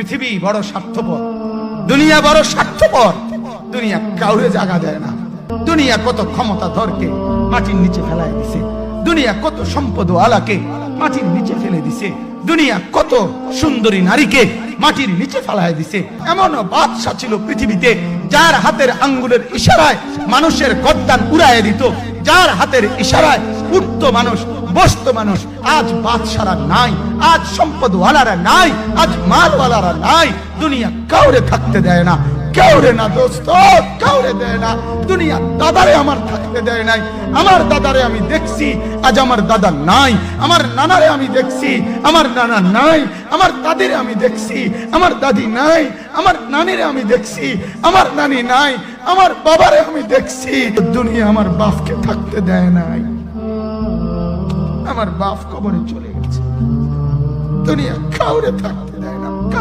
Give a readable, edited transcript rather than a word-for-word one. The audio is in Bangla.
পৃথিবী বড় স্বার্থপর, দুনিয়া বড় স্বার্থপর। দুনিয়া কাউরে জায়গা দেয় না। দুনিয়া কত ক্ষমতাধরকে মাটির নিচে ফেলায় দিছে, দুনিয়া কত সম্পদ আলাকে মাটির নিচে ফেলে দিছে, দুনিয়া কত সুন্দরী নারীকে মাটির নিচে ফেলায় দিছে। এমনও বাদশা ছিল পৃথিবীতে যার হাতের আঙ্গুলের ইশারায় মানুষের গর্দান উড়ায় দিত, যার হাতের ইশারায় উঠতো মানুষ, বসতো মানুষ। আজ বাদশারা নাই, আজ সম্পদওয়ালারা নাই, আজ মালওয়ালারা নাই। দুনিয়া কাউরে থাকতে দেয় না, কাউরে না দোস্ত, কাউরে দেয় না। দুনিয়া দাদারে আমার থাকতে দেয় নাই। আমার দাদারে আমি দেখছি, আজ আমার দাদা নাই। আমার নানারে আমি দেখছি, আমার নানা নাই। আমার দাদিরে আমি দেখছি, আমার দাদি নাই। আমার নানিরে আমি দেখছি, আমার নানি নাই। আমার বাবারে আমি দেখছি। দুনিয়া আমার বাপকে থাকতে দেয় নাই। আমার বাপ কবরে চলে গেছে। দুনিয়া কাউরে থাকতে